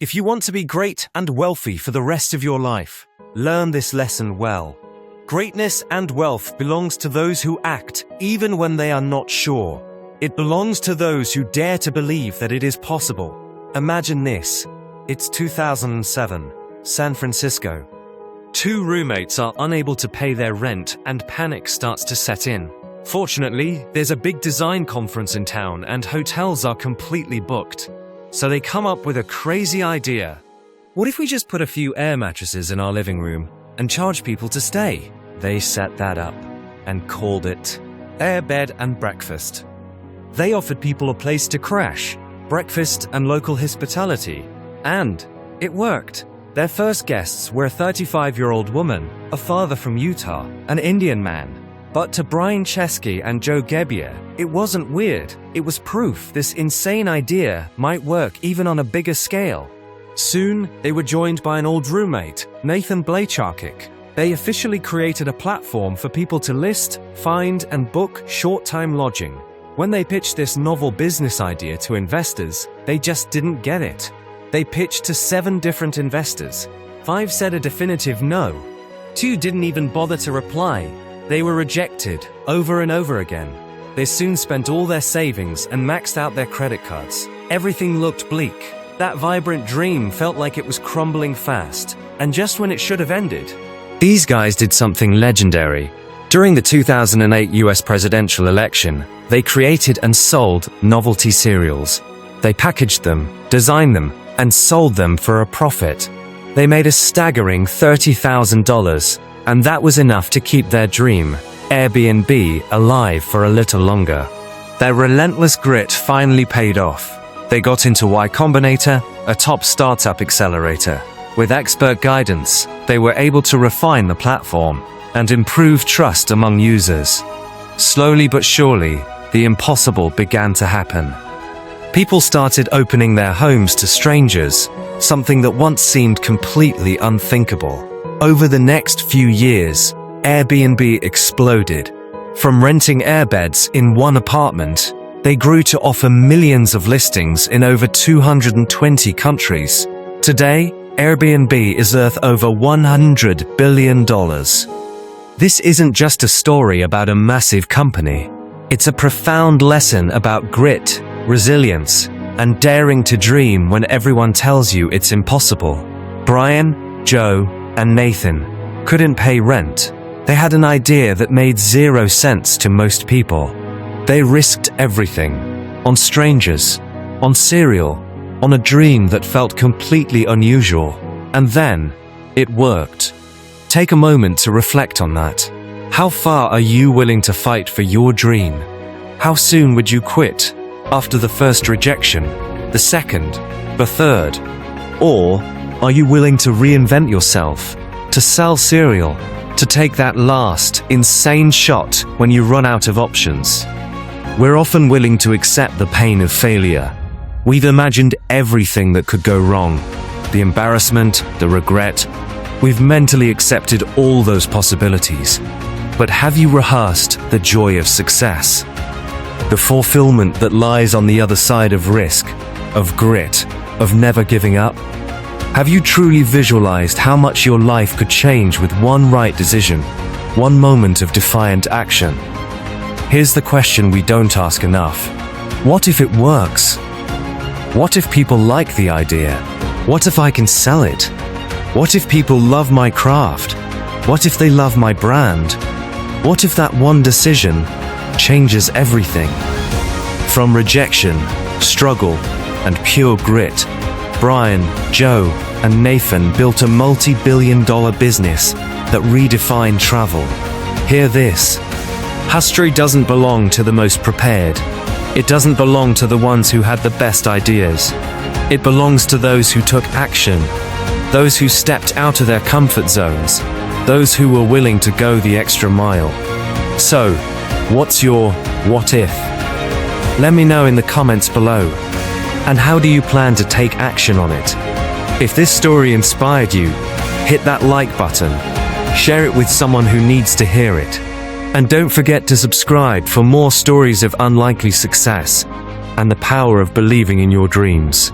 If you want to be great and wealthy for the rest of your life, learn this lesson well. Greatness and wealth belongs to those who act even when they are not sure. It belongs to those who dare to believe that it is possible. Imagine this. It's 2007, San Francisco. Two roommates are unable to pay their rent and panic starts to set in. Fortunately, there's a big design conference in town and hotels are completely booked. So they come up with a crazy idea. What if we just put a few air mattresses in our living room and charge people to stay? They set that up and called it Air Bed and Breakfast. They offered people a place to crash, breakfast and local hospitality. And it worked. Their first guests were a 35-year-old woman, a father from Utah, an Indian man. But to Brian Chesky and Joe Gebbia, it wasn't weird. It was proof this insane idea might work even on a bigger scale. Soon, they were joined by an old roommate, Nathan Blaycharkic. They officially created a platform for people to list, find, and book short-time lodging. When they pitched this novel business idea to investors, they just didn't get it. They pitched to 7 different investors. 5 said a definitive no. 2 didn't even bother to reply. They were rejected over and over again. They soon spent all their savings and maxed out their credit cards. Everything looked bleak. That vibrant dream felt like it was crumbling fast. And just when it should have ended, these guys did something legendary. During the 2008 US presidential election, they created and sold novelty cereals. They packaged them, designed them, and sold them for a profit. They made a staggering $30,000. And that was enough to keep their dream, Airbnb, alive for a little longer. Their relentless grit finally paid off. They got into Combinator, a top startup accelerator. With expert guidance, they were able to refine the platform and improve trust among users. Slowly but surely, the impossible began to happen. People started opening their homes to strangers, something that once seemed completely unthinkable. Over the next few years, Airbnb exploded. From renting airbeds in one apartment, they grew to offer millions of listings in over 220 countries. Today, Airbnb is worth over $100 billion. This isn't just a story about a massive company. It's a profound lesson about grit, resilience, and daring to dream when everyone tells you it's impossible. Brian, Joe, and Nathan couldn't pay rent. They had an idea that made 0 sense to most people. They risked everything. On strangers, on cereal, on a dream that felt completely unusual. And then, it worked. Take a moment to reflect on that. How far are you willing to fight for your dream? How soon would you quit? After the first rejection, the second, the third? Or are you willing to reinvent yourself, to sell cereal, to take that last, insane shot when you run out of options? We're often willing to accept the pain of failure. We've imagined everything that could go wrong. The embarrassment, the regret. We've mentally accepted all those possibilities. But have you rehearsed the joy of success? The fulfillment that lies on the other side of risk, of grit, of never giving up? Have you truly visualized how much your life could change with one right decision, one moment of defiant action? Here's the question we don't ask enough. What if it works? What if people like the idea? What if I can sell it? What if people love my craft? What if they love my brand? What if that one decision changes everything? From rejection, struggle, and pure grit, Brian, Joe, and Nathan built a multi-billion-dollar business that redefined travel. Hear this. History doesn't belong to the most prepared. It doesn't belong to the ones who had the best ideas. It belongs to those who took action, those who stepped out of their comfort zones, those who were willing to go the extra mile. So, what's your what if? Let me know in the comments below. And how do you plan to take action on it? If this story inspired you, hit that like button, share it with someone who needs to hear it. And don't forget to subscribe for more stories of unlikely success and the power of believing in your dreams.